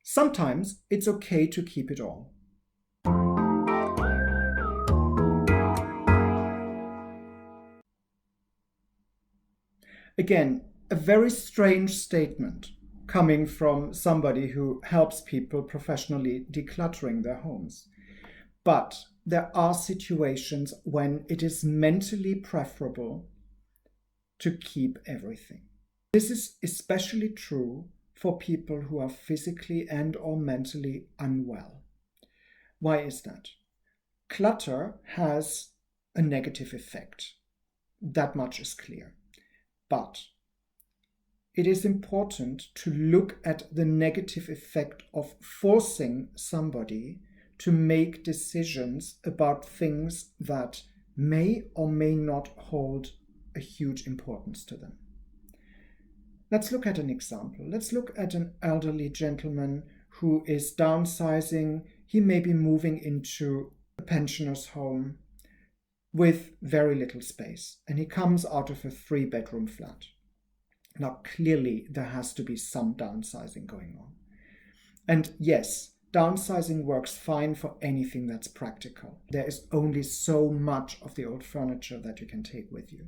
Sometimes it's okay to keep it all. Again, a very strange statement coming from somebody who helps people professionally decluttering their homes. But there are situations when it is mentally preferable to keep everything. This is especially true for people who are physically and/or mentally unwell. Why is that? Clutter has a negative effect. That much is clear. But it is important to look at the negative effect of forcing somebody to make decisions about things that may or may not hold a huge importance to them. Let's look at an example. Let's look at an elderly gentleman who is downsizing. He may be moving into a pensioner's home with very little space, and he comes out of a 3-bedroom flat. Now, clearly, there has to be some downsizing going on. And yes, downsizing works fine for anything that's practical. There is only so much of the old furniture that you can take with you.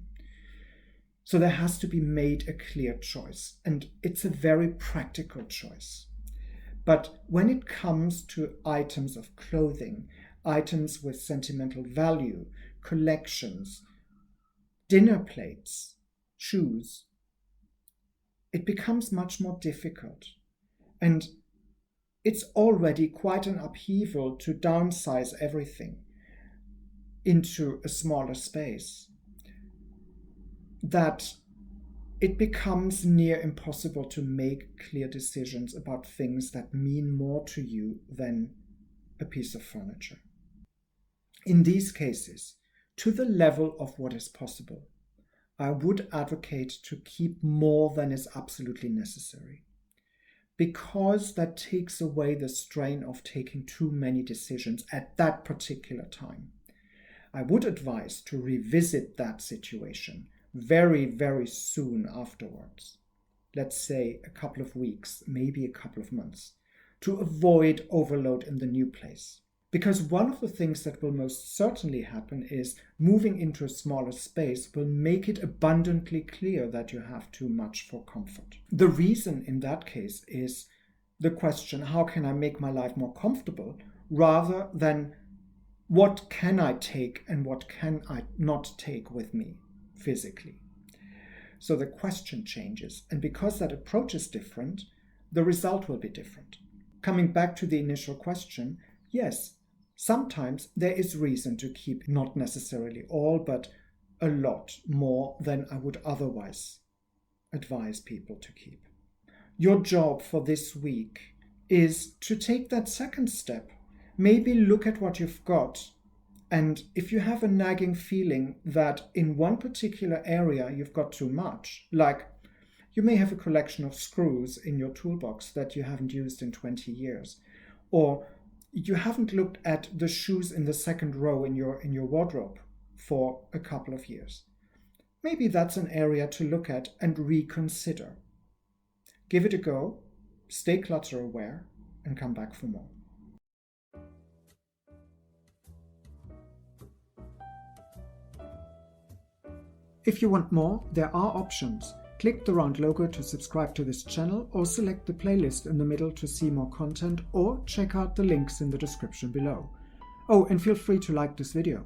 So there has to be made a clear choice, and it's a very practical choice. But when it comes to items of clothing, items with sentimental value, collections, dinner plates, shoes, it becomes much more difficult. And it's already quite an upheaval to downsize everything into a smaller space, that it becomes near impossible to make clear decisions about things that mean more to you than a piece of furniture. In these cases, to the level of what is possible, I would advocate to keep more than is absolutely necessary, because that takes away the strain of taking too many decisions at that particular time. I would advise to revisit that situation very, very soon afterwards. Let's say a couple of weeks, maybe a couple of months, to avoid overload in the new place. Because one of the things that will most certainly happen is moving into a smaller space will make it abundantly clear that you have too much for comfort. The reason in that case is the question, how can I make my life more comfortable, rather than what can I take and what can I not take with me physically. So the question changes, and because that approach is different, the result will be different. Coming back to the initial question, yes, sometimes there is reason to keep not necessarily all, but a lot more than I would otherwise advise people to keep. Your job for this week is to take that second step. Maybe look at what you've got, and if you have a nagging feeling that in one particular area you've got too much, like you may have a collection of screws in your toolbox that you haven't used in 20 years, or you haven't looked at the shoes in the second row in your wardrobe for a couple of years. Maybe that's an area to look at and reconsider. Give it a go, stay clutter aware, and come back for more. If you want more, there are options. Click the round logo to subscribe to this channel, or select the playlist in the middle to see more content, or check out the links in the description below. Oh, and feel free to like this video.